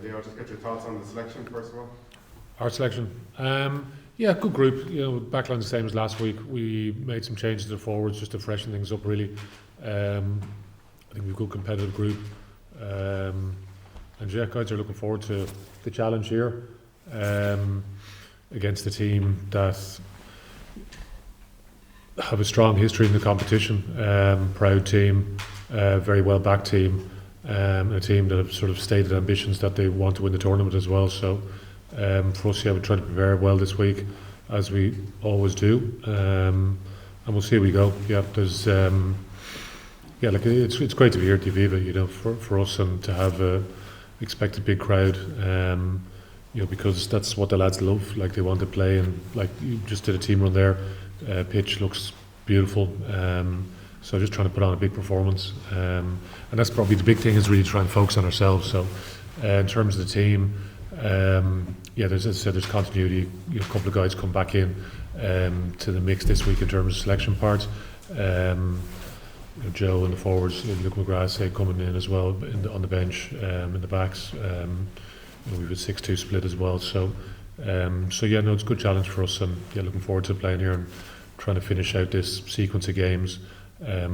Leo, just get your thoughts on the selection first of all. Our selection, yeah, good group. Backline the same as last week. We made some changes to the forwards just to freshen things up. Really, I think we've got a good competitive group, and yeah, guys are looking forward to the challenge here against a team that have a strong history in the competition. Proud team, very well backed team, a team that have sort of stated ambitions that they want to win the tournament as well. So for us, yeah, we try to prepare well this week, as we always do, and we'll see how we go. Yeah, there's yeah, like it's great to be here at the Aviva, for us, and to have a expected big crowd, because that's what the lads love. Like, they want to play, and like you just did a team run there. Pitch looks beautiful, so just trying to put on a big performance, and that's probably the big thing, is really trying to focus on ourselves. So in terms of the team, yeah, as I said, there's continuity. A couple of guys come back in to the mix this week in terms of selection parts. Joe in the forwards, Luke McGrath coming in as well on the bench, in the backs. We've a 6-2 split as well. So yeah, no, it's a good challenge for us, and yeah, looking forward to playing here and trying to finish out this sequence of games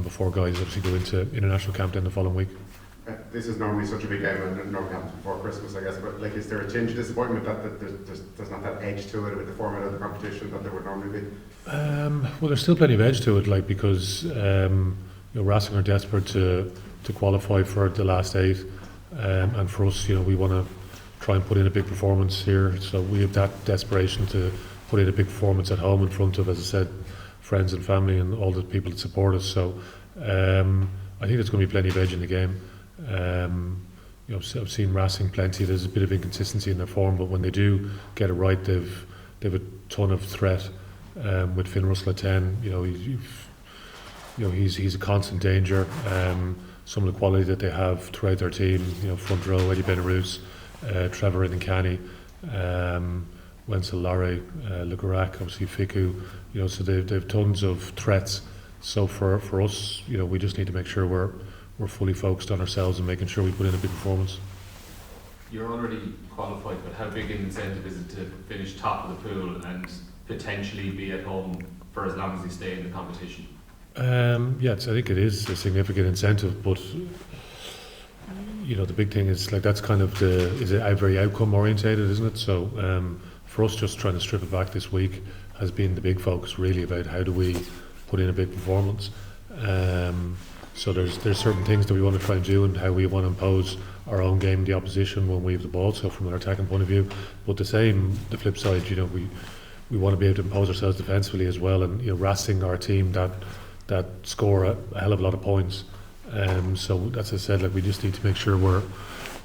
before guys obviously go into international camp then the following week. This is normally such a big game, and it normally happens before Christmas, I guess. But like, is there a tinge of disappointment that there's not that edge to it with the format of the competition that there would normally be? Well, there's still plenty of edge to it, like, because Racing are desperate to qualify for the last 8, and for us, we want to try and put in a big performance here. So we have that desperation to put in a big performance at home in front of, as I said, friends and family and all the people that support us. So I think there's going to be plenty of edge in the game. I've seen Racing plenty. There's a bit of inconsistency in their form, but when they do get it right, they've a ton of threat. With Finn Russell at 10, he's a constant danger. Some of the quality that they have throughout their team, front row, Eddie Benarous, Trevor Inincanny, Wenzel Larry, Le Gorak, obviously Fiku, so they've tons of threats. So for us, we just need to make sure we're fully focused on ourselves and making sure we put in a big performance. You're already qualified, but how big an incentive is it to finish top of the pool and potentially be at home for as long as you stay in the competition? Yeah, I think it is a significant incentive, but the big thing is, like, that's kind of is it very outcome orientated, isn't it? So for us, just trying to strip it back this week has been the big focus, really, about how do we put in a big performance. So there's certain things that we want to try and do, and how we want to impose our own game, the opposition, when we have the ball. So from an attacking point of view, but the flip side, we want to be able to impose ourselves defensively as well. And Racing are a team that score a hell of a lot of points. So as I said, like, we just need to make sure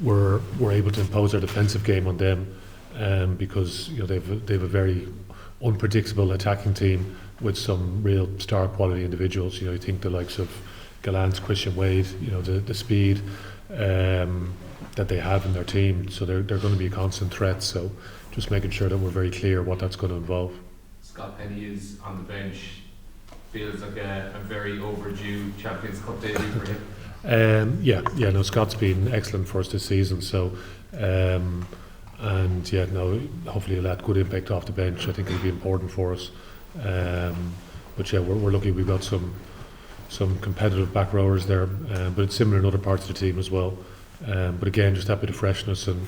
we're able to impose our defensive game on them, because they've a very unpredictable attacking team with some real star quality individuals. You think the likes of Gallant, Christian Wade, the speed that they have in their team. So they're going to be a constant threat. So just making sure that we're very clear what that's going to involve. Scott Penny is on the bench. Feels like a very overdue Champions Cup debut for him. No, Scott's been excellent for us this season. So, hopefully he'll have good impact off the bench. I think it'll be important for us. But yeah, we're lucky we've got some competitive back rowers there, but it's similar in other parts of the team as well. But again, just that bit of freshness, and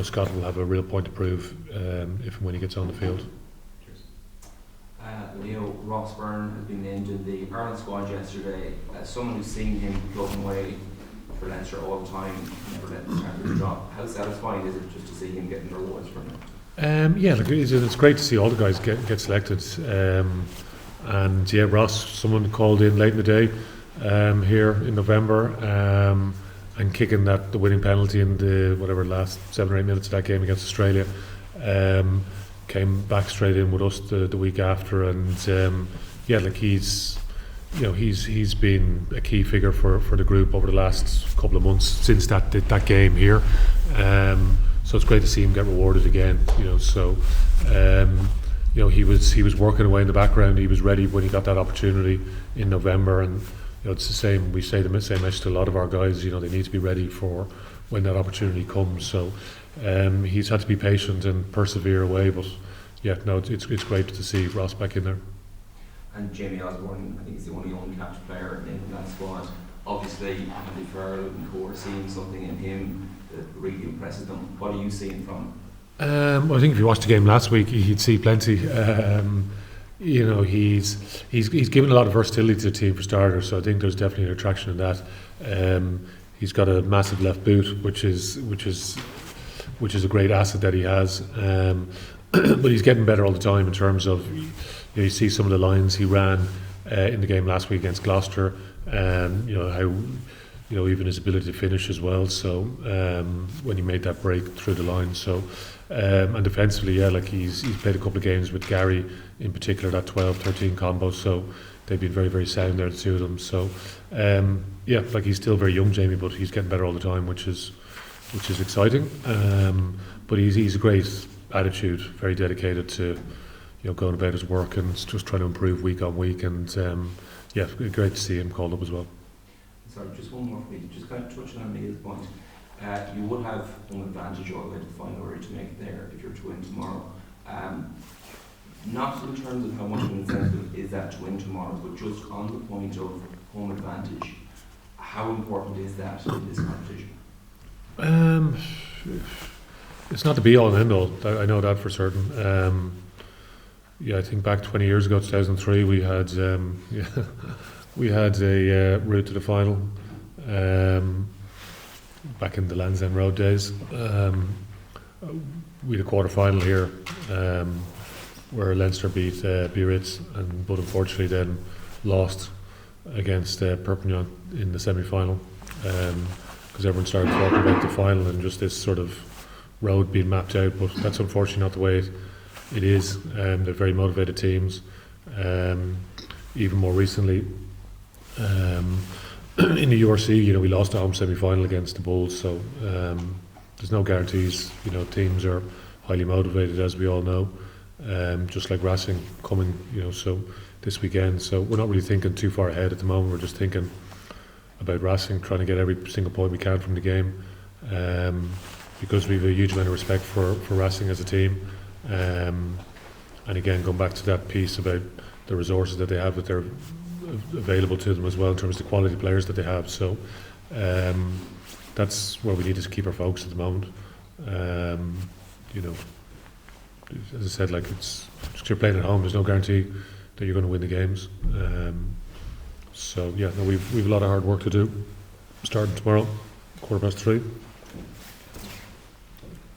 Scott will have a real point to prove if and when he gets on the field. Leo, Ross Byrne has been named in the Ireland squad yesterday. As someone who's seen him plugging away for Leinster all the time, never let the temperature drop, how satisfying is it just to see him getting the rewards from it? Yeah, look, it's great to see all the guys get selected. And yeah, Ross, someone called in late in the day here in November, and kicking the winning penalty in the last 7 or 8 minutes of that game against Australia. Came back straight in with us the week after, and he's been a key figure for the group over the last couple of months since that game here. So it's great to see him get rewarded again. He was working away in the background. He was ready when he got that opportunity in November, and it's the same. We say the same message to a lot of our guys. They need to be ready for when that opportunity comes. So he's had to be patient and persevere away, but yeah, no, it's great to see Ross back in there. And Jamie Osborne, I think he's the only uncapped player in that squad. Obviously, Andy Farrell and Co are seeing something in him that really impresses them. What are you seeing from him? Well, I think if you watched the game last week, you'd see plenty. You know, he's given a lot of versatility to the team for starters, so I think there's definitely an attraction in that. He's got a massive left boot, which is a great asset that he has. But he's getting better all the time in terms of, you see some of the lines he ran in the game last week against Gloucester. You know how, even his ability to finish as well. So when he made that break through the line, so and defensively, yeah, like he's played a couple of games with Gary in particular, that 12-13 combo. So they've been very, very sound there, the two of them. So yeah, like he's still very young, Jamie, but he's getting better all the time, which is exciting. But he's a great attitude, very dedicated to going about his work and just trying to improve week on week. And yeah, great to see him called up as well. Sorry, just one more for me. Just kind of touching on Neil's point. You would have home advantage all the way to the final order to make it there if you're to win tomorrow. Not in terms of how much of an incentive is that to win tomorrow, but just on the point of home advantage. How important is that in this competition? It's not the be all and end all. I know that for certain. Yeah, I think back 20 years ago, 2003, we had we had a route to the final. Back in the Land's End Road days, we had a quarter final here, where Leinster beat Biarritz, but unfortunately then lost against Perpignan in the semi-final, because everyone started talking about the final and just this sort of road being mapped out. But that's unfortunately not the way it is. They're very motivated teams. Even more recently, in the URC, we lost a home semi-final against the Bulls, so there's no guarantees. Teams are highly motivated, as we all know, just like Racing coming, so this weekend. So we're not really thinking too far ahead at the moment. We're just thinking about Racing, trying to get every single point we can from the game, because we have a huge amount of respect for Racing as a team. And again, going back to that piece about the resources that they have that they're available to them as well in terms of the quality players that they have. So that's where we need to keep our focus at the moment. As I said, like it's just you're playing at home. There's no guarantee that you're going to win the games. So yeah, no, we've a lot of hard work to do. Starting tomorrow, 3:15.